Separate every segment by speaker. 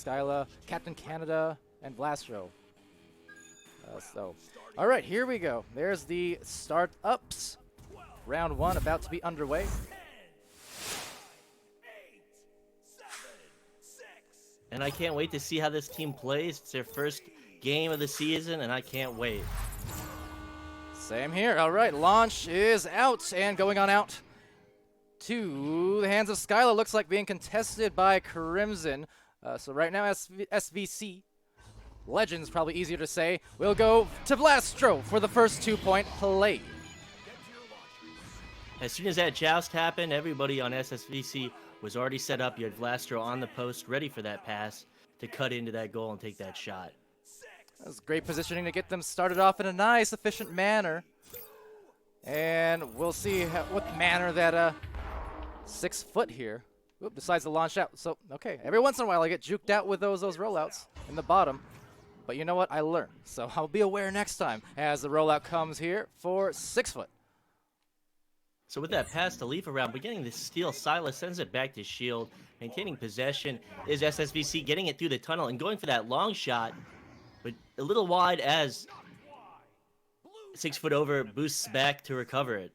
Speaker 1: Skyla, Captain Canada, and Blastro. All right, here we go. There's the start-ups. Round 1 about to be underway.
Speaker 2: And I can't wait to see how this team plays. It's their first game of the season, and I can't wait.
Speaker 1: Same here. All right, launch is out and going on out to the hands of Skyla. Looks like being contested by Crimson. So right now, SVC. Legends, probably easier to say. We'll go to Blastro for the first 2-point play.
Speaker 2: As soon as that joust happened, everybody on SSVC was already set up. You had Blastro on the post, ready for that pass to cut into that goal and take that shot.
Speaker 1: That was great positioning to get them started off in a nice, efficient manner. And we'll see what manner that 6 foot here decides to launch out. So, okay, every once in a while I get juked out with those rollouts in the bottom. But you know what? I learn. So I'll be aware next time as the rollout comes here for 6 foot.
Speaker 2: So with that pass to leaf around, beginning to steal, Silas sends it back to Shield. Maintaining possession is SSVC, getting it through the tunnel and going for that long shot, but a little wide as 6 foot over boosts back to recover it.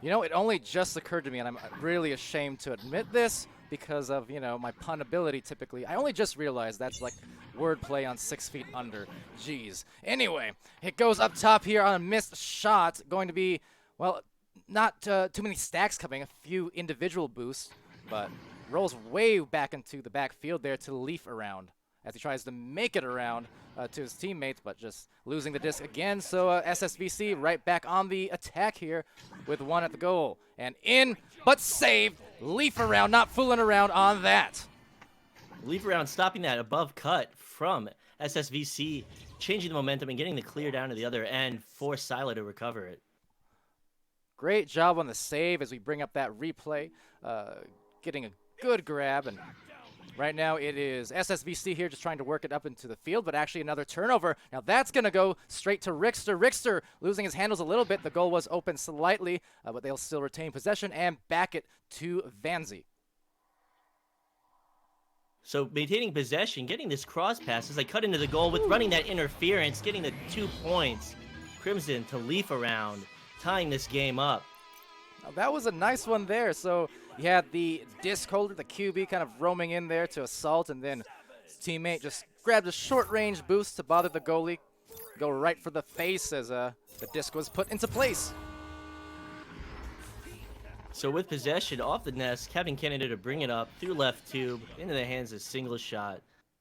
Speaker 1: You know, it only just occurred to me, and I'm really ashamed to admit this because of, you know, my pun ability typically. I only just realized that's like wordplay on 6 feet under. Jeez. Anyway, it goes up top here on a missed shot. Going to be, well, not too many stacks coming, a few individual boosts, but rolls way back into the backfield there to leaf around as he tries to make it around to his teammates, but just losing the disc again. So SSVC right back on the attack here with 1 at the goal. And in, but saved. Leaf around, not fooling around on that.
Speaker 2: Leaf around stopping that above cut from SSVC, changing the momentum and getting the clear down to the other end for Sila to recover it.
Speaker 1: Great job on the save as we bring up that replay, getting a good grab. And right now it is SSVC here just trying to work it up into the field, but actually another turnover. Now that's going to go straight to Rickster. Rickster losing his handles a little bit. The goal was open slightly, but they'll still retain possession and back it to Vanzi.
Speaker 2: So maintaining possession, getting this cross pass as they cut into the goal with running that interference, getting the 2 points. Crimson to leaf around, tying this game up.
Speaker 1: Now that was a nice one there. So you had the disc holder, the QB, kind of roaming in there to assault, and then his teammate just grabbed a short-range boost to bother the goalie. Go right for the face as the disc was put into place.
Speaker 2: So with possession off the nest, Captain Canada to bring it up through left tube into the hands of Single Shot.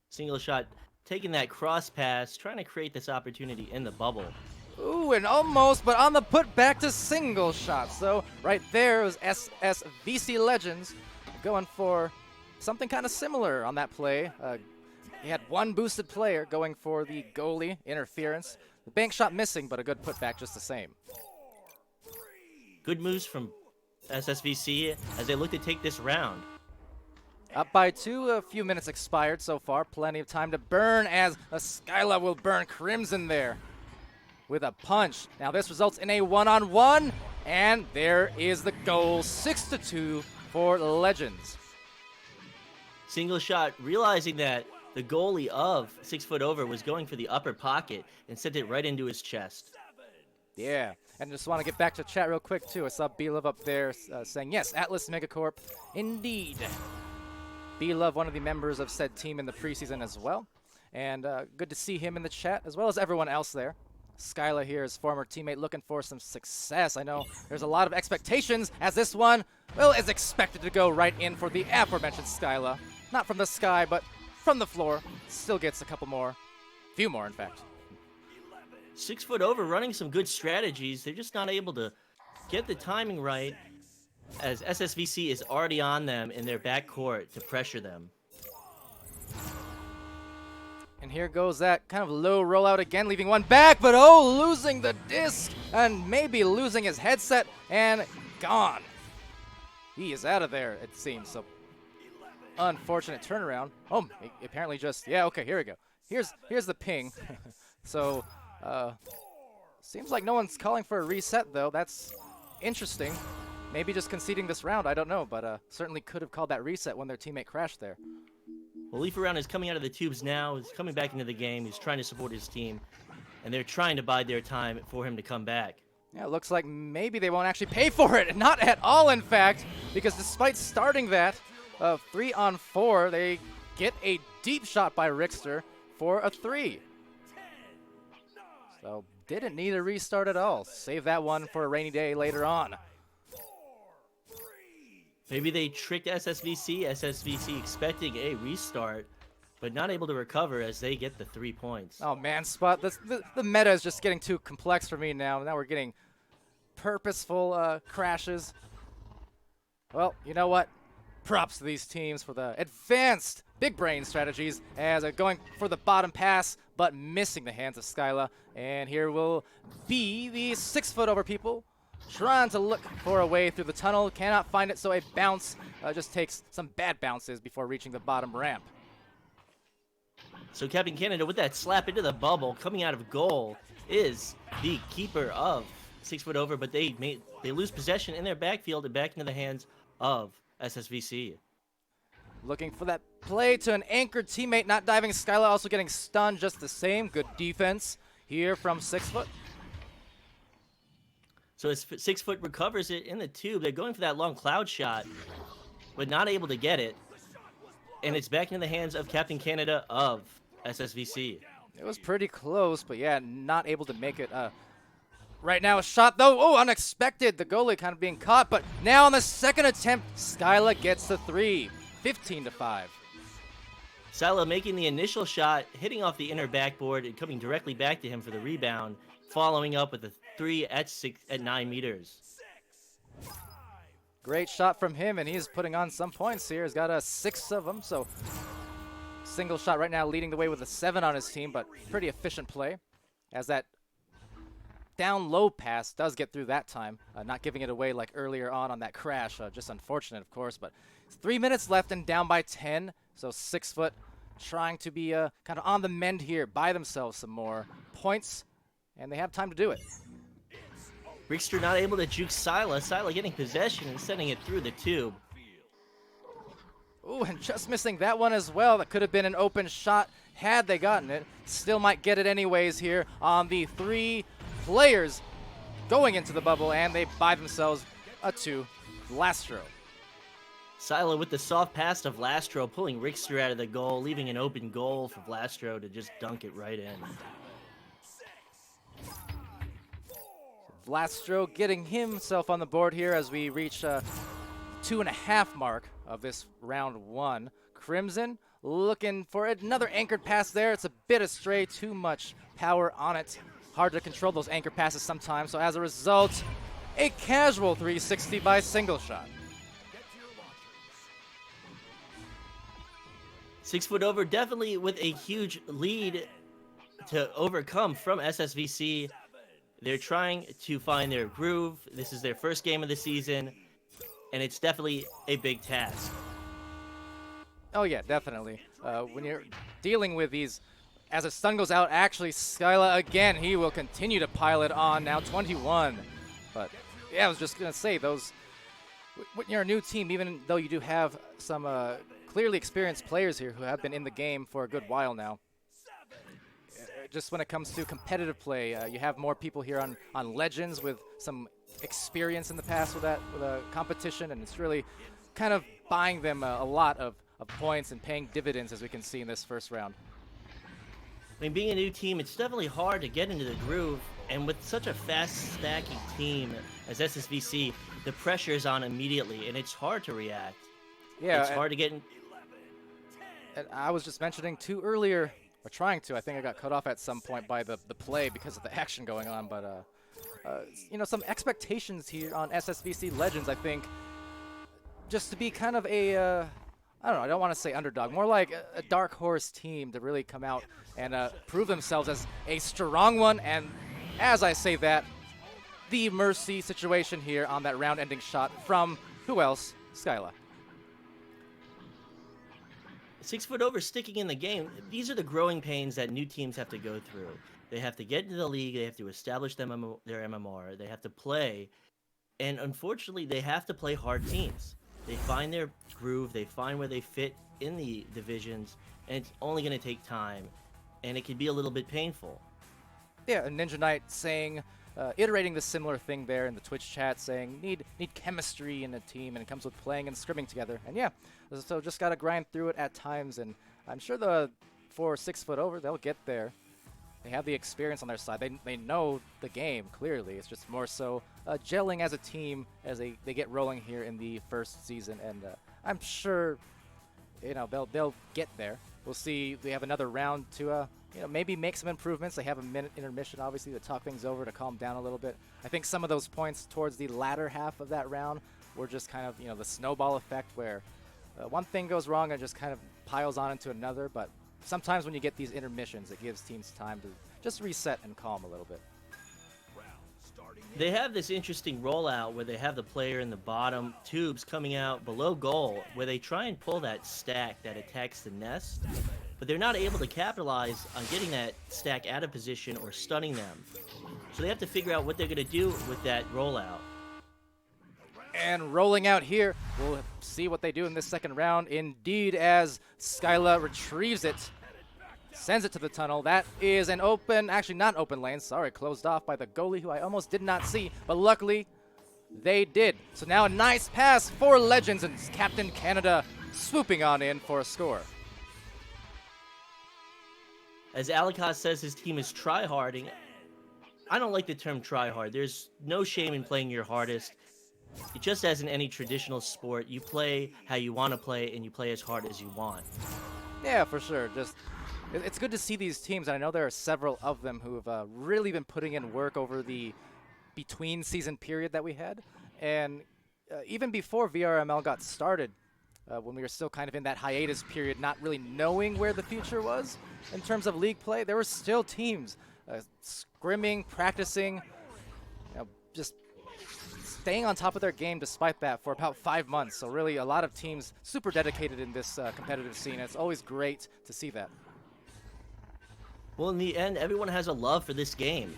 Speaker 2: Single Shot taking that cross pass, trying to create this opportunity in the bubble.
Speaker 1: Ooh, and almost, but on the put back to Single Shot. So right there was SSVC Legends going for something kind of similar on that play. He had 1 boosted player going for the goalie interference. The bank shot missing, but a good putback just the same.
Speaker 2: Good moves from SSVC as they look to take this round.
Speaker 1: Up by 2, a few minutes expired so far. Plenty of time to burn as Skyla will burn Crimson there with a punch. Now this results in a 1-on-1, and there is the goal, 6-2 for Legends.
Speaker 2: Single Shot realizing that the goalie of 6 foot over was going for the upper pocket and sent it right into his chest.
Speaker 1: Yeah, and just want to get back to chat real quick too. I saw B-Love up there saying, yes, Atlas Megacorp, indeed. B-Love, one of the members of said team in the preseason as well. And good to see him in the chat, as well as everyone else there. Skyla here, his former teammate, looking for some success. I know there's a lot of expectations as this one, well, is expected to go right in for the aforementioned Skyla. Not from the sky, but from the floor. Still gets a couple more. Few more, in fact.
Speaker 2: 6 foot over running some good strategies. They're just not able to get the timing right as SSVC is already on them in their backcourt to pressure them.
Speaker 1: And here goes that kind of low rollout again, leaving one back, but oh, losing the disc and maybe losing his headset and gone. He is out of there, it seems. So unfortunate turnaround. Oh, apparently just, yeah, okay, here we go. Here's the ping. So seems like no one's calling for a reset, though. That's interesting. Maybe just conceding this round, I don't know, but certainly could have called that reset when their teammate crashed there.
Speaker 2: Well, Leaf Around is coming out of the tubes now. He's coming back into the game. He's trying to support his team. And they're trying to bide their time for him to come back.
Speaker 1: Yeah, it looks like maybe they won't actually pay for it. Not at all, in fact, because despite starting that 3-on-4, they get a deep shot by Rickster for a 3. So didn't need a restart at all. Save that one for a rainy day later on.
Speaker 2: Maybe they tricked SSVC. SSVC expecting a restart, but not able to recover as they get the 3 points.
Speaker 1: Oh man, Spot, the meta is just getting too complex for me now. Now we're getting purposeful crashes. Well, you know what? Props to these teams for the advanced big brain strategies as going for the bottom pass, but missing the hands of Skyla. And here will be the 6-foot-over people trying to look for a way through the tunnel. Cannot find it, so a bounce just takes some bad bounces before reaching the bottom ramp.
Speaker 2: So Captain Canada with that slap into the bubble coming out of goal is the keeper of 6-foot-over, but they lose possession in their backfield and back into the hands of SSVC.
Speaker 1: Looking for that play to an anchored teammate, not diving. Skyla also getting stunned just the same. Good defense here from 6-foot.
Speaker 2: So as 6-foot recovers it in the tube, they're going for that long cloud shot, but not able to get it. And it's back into the hands of Captain Canada of SSVC.
Speaker 1: It was pretty close, but yeah, not able to make it. Right now, a shot though. Oh, unexpected. The goalie kind of being caught, but now on the second attempt, Skyla gets the 3. 15-5.
Speaker 2: Skyla making the initial shot, hitting off the inner backboard and coming directly back to him for the rebound, following up with a 3 at 9 meters.
Speaker 1: Great shot from him, and he's putting on some points here. He's got 6 of them, so single shot right now leading the way with a 7 on his team, but pretty efficient play as that down low pass does get through that time, not giving it away like earlier on that crash. Just unfortunate, of course, but 3 minutes left and down by 10, so 6-foot trying to be kind of on the mend here, buy themselves some more points, and they have time to do it.
Speaker 2: Rickster not able to juke Skyla. Skyla getting possession and sending it through the tube.
Speaker 1: Ooh, and just missing that one as well. That could have been an open shot had they gotten it. Still might get it anyways here on the 3 players going into the bubble, and they buy themselves a 2. Lastro.
Speaker 2: Skyla with the soft pass to Vlastro, pulling Rickster out of the goal, leaving an open goal for Vlastro to just dunk it right in.
Speaker 1: Vlastro getting himself on the board here as we reach 2.5 mark of this round 1. Crimson looking for another anchored pass there. It's a bit astray, too much power on it. Hard to control those anchor passes sometimes, so as a result, a casual 360 by single shot.
Speaker 2: 6-foot-over, definitely with a huge lead to overcome from SSVC. They're trying to find their groove. This is their first game of the season, and it's definitely a big task.
Speaker 1: Oh yeah, definitely. When you're dealing with these, as the sun goes out, actually Skyla again, he will continue to pile it on, now 21. But yeah, I was just going to say, those, when you're a new team, even though you do have some clearly experienced players here who have been in the game for a good while now, just when it comes to competitive play, you have more people here on Legends with some experience in the past with a competition, and it's really kind of buying them a lot of points and paying dividends, as we can see in this first round.
Speaker 2: I mean, being a new team, it's definitely hard to get into the groove, and with such a fast stacking team as SSVC, the pressure is on immediately, and it's hard to react.
Speaker 1: Yeah,
Speaker 2: it's hard to get in.
Speaker 1: And I was just mentioning too earlier, or trying to, I think I got cut off at some point by the play because of the action going on, but you know, some expectations here on SSVC Legends, I think, just to be kind of a, I don't know, I don't want to say underdog, more like a dark horse team to really come out and prove themselves as a strong one. And as I say that, the mercy situation here on that round-ending shot from, who else? Skyla.
Speaker 2: 6-foot-over sticking in the game. These are the growing pains that new teams have to go through. They have to get into the league. They have to establish their MMR. They have to play. And unfortunately, they have to play hard teams. They find their groove, they find where they fit in the divisions, and it's only going to take time, and it can be a little bit painful.
Speaker 1: Yeah, and Ninja Knight saying, iterating the similar thing there in the Twitch chat, saying need chemistry in a team, and it comes with playing and scrimming together. And yeah, so just gotta grind through it at times, and I'm sure for 6 foot over, they'll get there. They have the experience on their side. They know the game, clearly. It's just more so gelling as a team as they get rolling here in the first season. And I'm sure, they'll get there. We'll see. They have another round to, maybe make some improvements. They have a minute intermission, obviously, to talk things over, to calm down a little bit. I think some of those points towards the latter half of that round were just kind of, the snowball effect where one thing goes wrong and just kind of piles on into another. But sometimes when you get these intermissions, it gives teams time to just reset and calm a little bit.
Speaker 2: They have this interesting rollout where they have the player in the bottom tubes coming out below goal, where they try and pull that stack that attacks the nest, but they're not able to capitalize on getting that stack out of position or stunning them. So they have to figure out what they're going to do with that rollout.
Speaker 1: And rolling out here, we'll see what they do in this second round. Indeed, as Skyla retrieves it, sends it to the tunnel. That is an open, actually not open lane, sorry, closed off by the goalie, who I almost did not see, but luckily they did. So now a nice pass for Legends, and Captain Canada swooping on in for a score.
Speaker 2: As Alakas says, his team is tryharding. I don't like the term tryhard. There's no shame in playing your hardest. Just as in any traditional sport, you play how you want to play, and you play as hard as you want.
Speaker 1: Yeah, for sure. It's good to see these teams, and I know there are several of them who have really been putting in work over the between-season period that we had. And even before VRML got started, when we were still kind of in that hiatus period, not really knowing where the future was in terms of league play, there were still teams scrimming, practicing, just staying on top of their game despite that for about 5 months. So really a lot of teams super dedicated in this competitive scene. It's always great to see that.
Speaker 2: Well, in the end, everyone has a love for this game.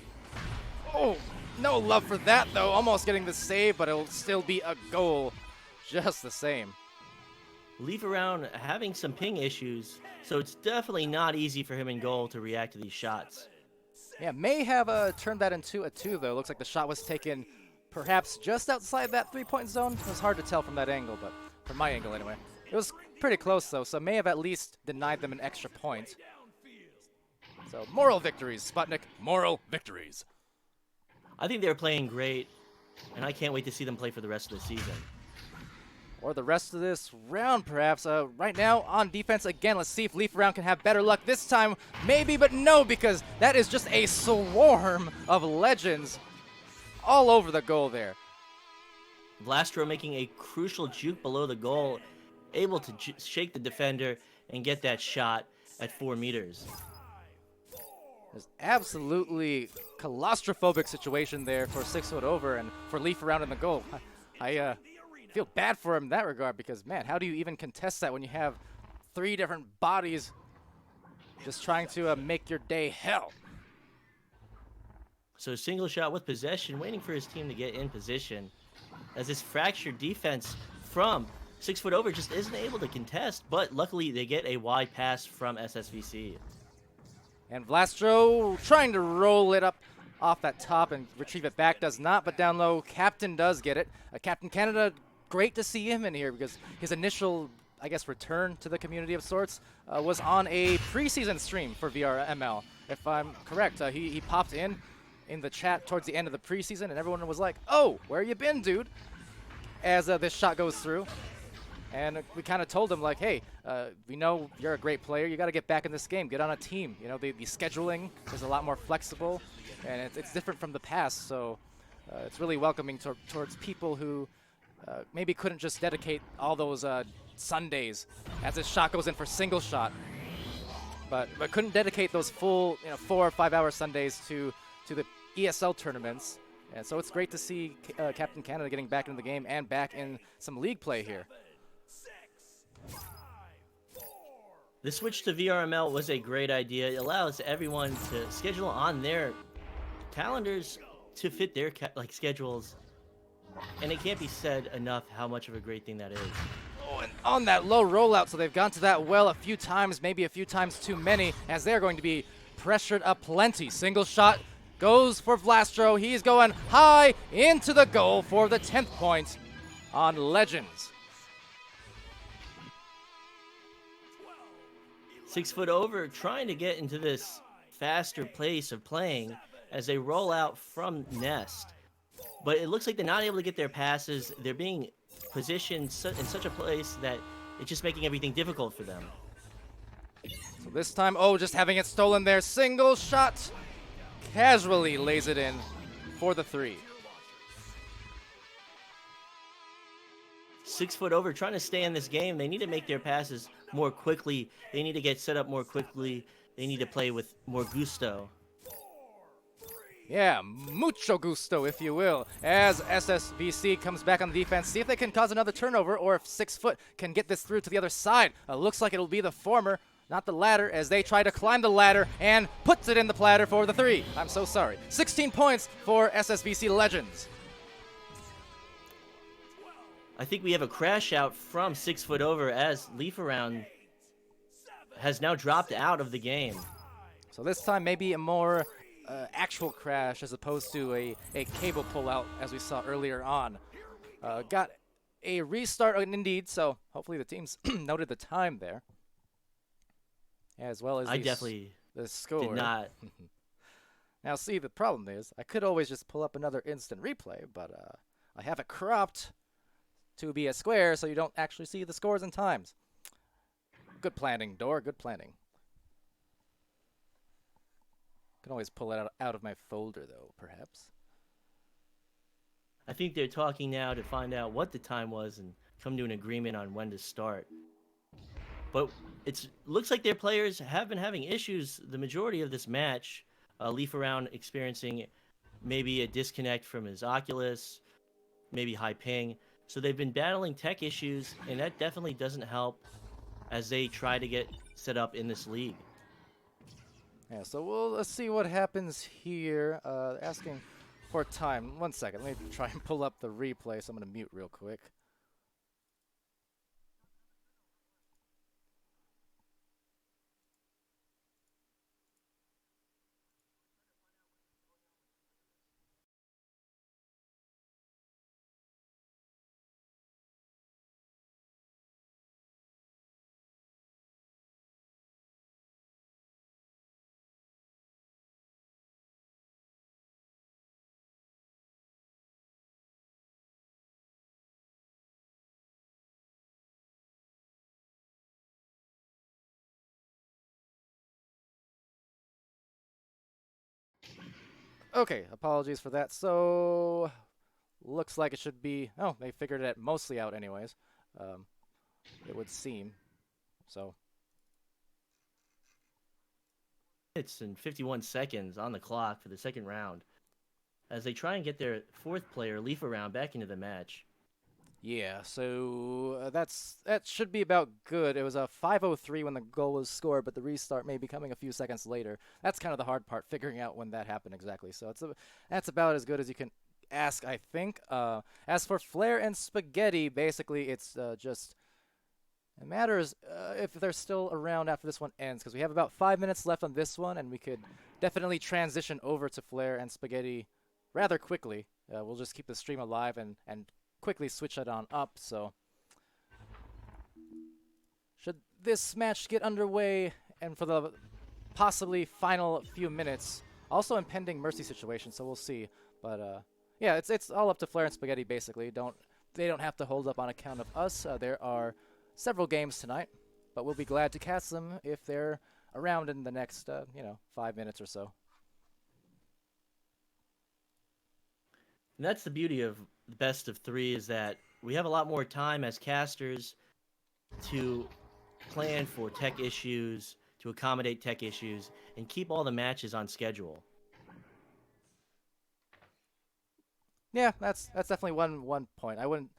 Speaker 1: Oh, no love for that, though. Almost getting the save, but it'll still be a goal just the same.
Speaker 2: Leaf around having some ping issues, so it's definitely not easy for him in goal to react to these shots.
Speaker 1: Yeah, may have turned that into a 2, though. Looks like the shot was taken perhaps just outside that three-point zone. It was hard to tell from that angle, but from my angle anyway. It was pretty close, though, so may have at least denied them an extra point. So, moral victories, Sputnik. Moral victories.
Speaker 2: I think they're playing great, and I can't wait to see them play for the rest of the season.
Speaker 1: Or the rest of this round, perhaps. Right now, on defense, again, let's see if Leaf Round can have better luck this time. Maybe, but no, because that is just a swarm of Legends all over the goal there.
Speaker 2: Blastro making a crucial juke below the goal, able to shake the defender and get that shot at 4 meters.
Speaker 1: There's absolutely claustrophobic situation there for 6 foot over and for Leaf Around in the goal. I feel bad for him in that regard because, man, how do you even contest that when you have 3 different bodies just trying to make your day hell?
Speaker 2: So single shot with possession, waiting for his team to get in position, as this fractured defense from 6 foot over just isn't able to contest, but luckily they get a wide pass from SSVC.
Speaker 1: And Blastro trying to roll it up off that top and retrieve it back, does not, but down low, Captain does get it. Captain Canada, great to see him in here because his initial, I guess, return to the community of sorts was on a preseason stream for VRML, if I'm correct. He popped in the chat towards the end of the preseason, and everyone was like, oh, where you been, dude? As this shot goes through. And we kind of told him, like, hey, we know you're a great player. You got to get back in this game. Get on a team. You know, the scheduling is a lot more flexible, and it's different from the past. So it's really welcoming towards people who maybe couldn't just dedicate all those Sundays as this shot goes in for single shot, but couldn't dedicate those full 4 or 5 hour Sundays to the ESL tournaments. And so it's great to see Captain Canada getting back into the game and back in some league play here.
Speaker 2: The switch to VRML was a great idea. It allows everyone to schedule on their calendars to fit their schedules And it can't be said enough how much of a great thing that is.
Speaker 1: Oh, and on that low rollout, so they've gone to that well a few times, maybe a few times too many, as they're going to be pressured aplenty. Single shot goes for Vlastro. He's going high into the goal for the 10th point on Legends.
Speaker 2: 6 foot over, trying to get into this faster pace of playing as they roll out from Nest. But it looks like they're not able to get their passes. They're being positioned in such a place that it's just making everything difficult for them.
Speaker 1: So this time, oh, just having it stolen there. Single shot. Casually lays it in for the 3.
Speaker 2: 6 foot over, trying to stay in this game. They need to make their passes more quickly. They need to get set up more quickly. They need to play with more gusto.
Speaker 1: Yeah, mucho gusto, if you will, as SSVC comes back on the defense. See if they can cause another turnover or if 6 foot can get this through to the other side. Looks like it'll be the former, not the latter, as they try to climb the ladder and puts it in the platter for the 3. I'm so sorry. 16 points for SSVC Legends.
Speaker 2: I think we have a crash out from 6 foot over as Leaf Around has now dropped out of the game.
Speaker 1: So this time maybe a more actual crash as opposed to a cable pullout as we saw earlier on. Got a restart indeed, so hopefully the teams noted the time there. As well as
Speaker 2: I definitely
Speaker 1: the score.
Speaker 2: did not.
Speaker 1: Now see, the problem is I could always just pull up another instant replay, but I have it cropped to be a square so you don't actually see the scores and times. Good planning, Door, good planning. Can always pull it out of my folder, though, perhaps.
Speaker 2: I think they're talking now to find out what the time was and come to an agreement on when to start. But it looks like their players have been having issues the majority of this match. Leaf Around experiencing maybe a disconnect from his Oculus, maybe high ping. So they've been battling tech issues, and that definitely doesn't help as they try to get set up in this league.
Speaker 1: Yeah, so let's see what happens here. Asking for time. 1 second. Let me try and pull up the replay, so I'm going to mute real quick. Okay, apologies for that. So, looks like it should be... Oh, they figured it mostly out anyways. It would seem. So...
Speaker 2: Minutes and 51 seconds on the clock for the second round as they try and get their fourth player, Leaf Around, back into the match.
Speaker 1: Yeah, so that should be about good. It was a 5:03 when the goal was scored, but the restart may be coming a few seconds later. That's kind of the hard part, figuring out when that happened exactly. So that's about as good as you can ask, I think. As for Flair and Spaghetti, basically it's just... It matters if they're still around after this one ends, because we have about 5 minutes left on this one, and we could definitely transition over to Flair and Spaghetti rather quickly. We'll just keep the stream alive and quickly switch it on up. So should this match get underway and for the possibly final few minutes, also impending Mercy situation, so we'll see. But yeah, it's all up to Flair and Spaghetti basically. They don't have to hold up on account of us. There are several games tonight, but we'll be glad to cast them if they're around in the next 5 minutes or so.
Speaker 2: And that's the beauty of the best of three, is that we have a lot more time as casters to plan for tech issues, to accommodate tech issues, and keep all the matches on schedule.
Speaker 1: Yeah, that's definitely one point. I wouldn't.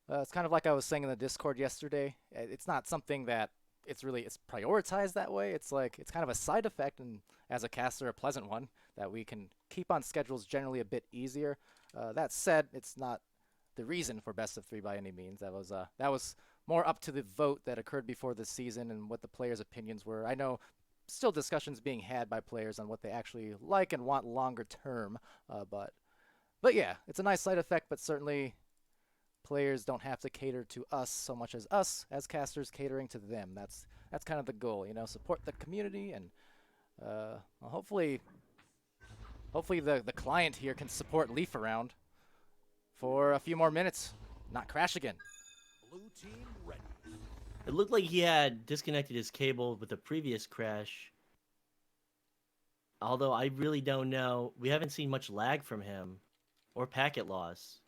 Speaker 1: It's kind of like I was saying in the Discord yesterday. It's not something that it's prioritized that way. It's kind of a side effect, and as a caster, a pleasant one, that we can keep on schedules generally a bit easier. That said, it's not the reason for best of 3 by any means. That was more up to the vote that occurred before the season and what the players' opinions were. I know still discussions being had by players on what they actually like and want longer term, but yeah, it's a nice side effect, but certainly players don't have to cater to us so much as us as casters catering to them. That's kind of the goal, you know, support the community, and well, hopefully the client here can support Leaf around for a few more minutes, not crash again.
Speaker 3: Blue team ready.
Speaker 2: It looked like he had disconnected his cable with the previous crash. Although I really don't know. We haven't seen much lag from him or packet loss.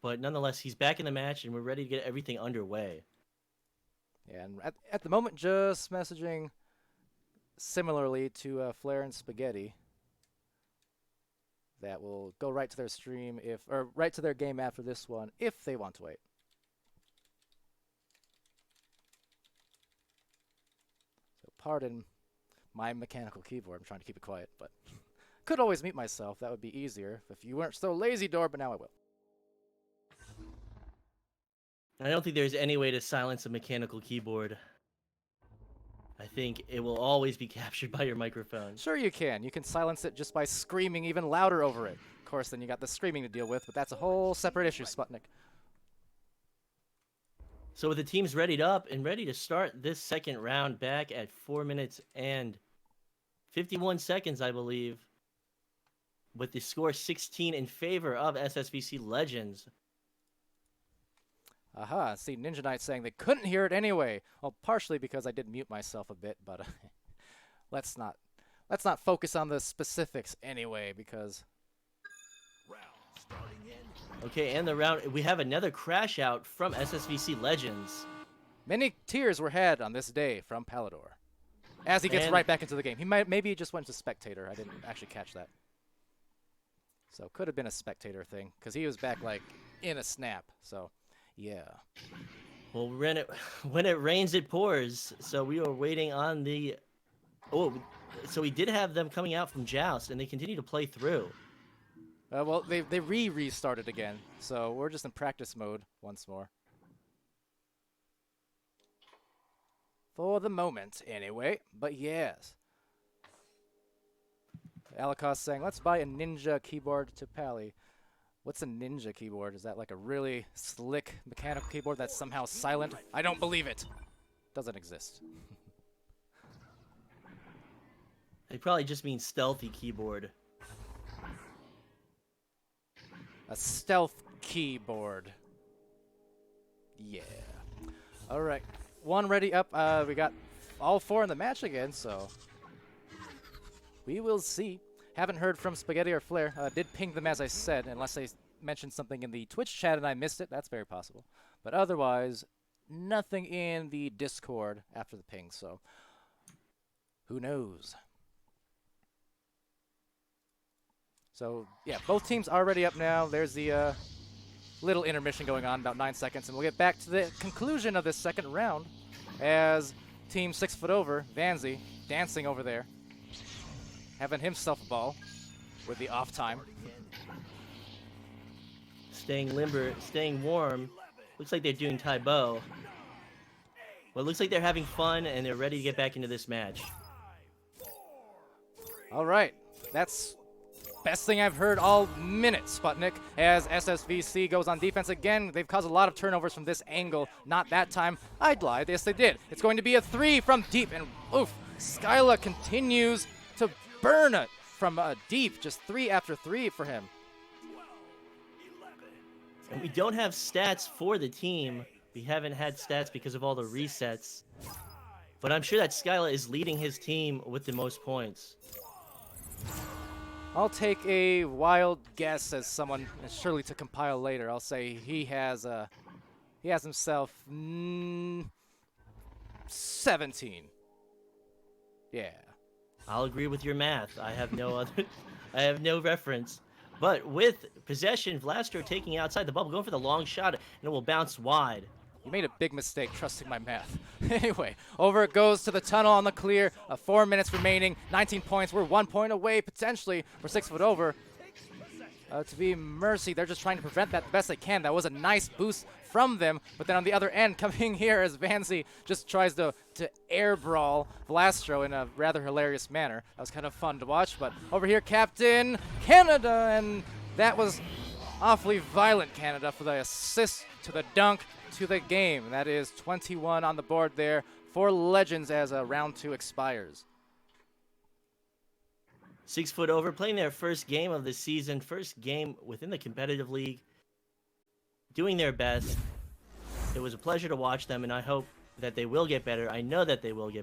Speaker 2: But nonetheless, he's back in the match and we're ready to get everything underway.
Speaker 1: Yeah, and at the moment, just messaging similarly to Flair and Spaghetti. That will go right to their stream or right to their game after this one if they want to wait. So pardon my mechanical keyboard. I'm trying to keep it quiet, but could always mute myself. That would be easier if you weren't so lazy, Door, but now I will.
Speaker 2: I don't think there's any way to silence a mechanical keyboard. I think it will always be captured by your microphone.
Speaker 1: Sure you can. You can silence it just by screaming even louder over it. Of course, then you got the screaming to deal with, but that's a whole separate issue, Sputnik.
Speaker 2: So with the teams readied up and ready to start this second round back at 4 minutes and 51 seconds, I believe, with the score 16 in favor of SSVC Legends.
Speaker 1: Aha, see Ninja Knight saying they couldn't hear it anyway. Well, partially because I did mute myself a bit, but let's not focus on the specifics anyway, because
Speaker 3: Round starting in.
Speaker 2: Okay, and the round, we have another crash out from SSVC Legends.
Speaker 1: many tears were had on this day from Palidore. As he gets right back into the game. Maybe he just went to spectator. I didn't actually catch that. So could have been a spectator thing, because he was back like in a snap. So yeah.
Speaker 2: Well, when it rains, it pours. So we are waiting on the... Oh, so we did have them coming out from Joust, and they continue to play through.
Speaker 1: Well, they restarted again, so we're just in practice mode once more. For the moment, anyway. But yes. Alakos saying, let's buy a Ninja keyboard to Pally. What's a Ninja keyboard? Is that like a really slick mechanical keyboard that's somehow silent? I don't believe it. Doesn't exist.
Speaker 2: They probably just mean stealthy keyboard.
Speaker 1: A stealth keyboard. Yeah. All right. One ready up. We got all four in the match again, so we will see. Haven't heard from Spaghetti or Flair. Did ping them as I said, unless they mentioned something in the Twitch chat and I missed it. That's very possible. But otherwise, nothing in the Discord after the ping, so who knows? So, yeah, both teams are already up now. There's the little intermission going on, about 9 seconds, and we'll get back to the conclusion of this second round as Team 6 Foot Over, Vanzi, dancing over there, having himself a ball with the off time.
Speaker 2: Staying limber, staying warm. Looks like they're doing Tai Bo. Well, it looks like they're having fun and they're ready to get back into this match.
Speaker 1: All right, that's best thing I've heard all minute, Sputnik, as SSVC goes on defense again. They've caused a lot of turnovers from this angle. Not that time. I'd lie. Yes, they did. It's going to be a 3 from deep, and oof, Skyla continues to burn it from deep. Just 3 after 3 for him.
Speaker 2: And we don't have stats for the team. We haven't had stats because of all the resets. But I'm sure that Skyla is leading his team with the most points.
Speaker 1: I'll take a wild guess as someone surely to compile later. I'll say he has himself 17. Yeah.
Speaker 2: I'll agree with your math. I have no reference. But with possession, Vlaster taking outside the bubble, going for the long shot, and it will bounce wide.
Speaker 1: You made a big mistake trusting my math. Anyway, over it goes to the tunnel on the clear. 4 minutes remaining, 19 points. We're 1 point away, potentially, for 6 Foot Over. to be Mercy. They're just trying to prevent that the best they can. That was a nice boost from them, but then on the other end, coming here as Vansy just tries to air brawl Blastro in a rather hilarious manner. That was kind of fun to watch, but over here, Captain Canada, and that was awfully violent, Canada, for the assist to the dunk to the game. That is 21 on the board there for Legends as round 2 expires.
Speaker 2: 6 foot over, playing their first game of the season, first game within the competitive league, doing their best. It was a pleasure to watch them, and I hope that they will get better. I know that they will get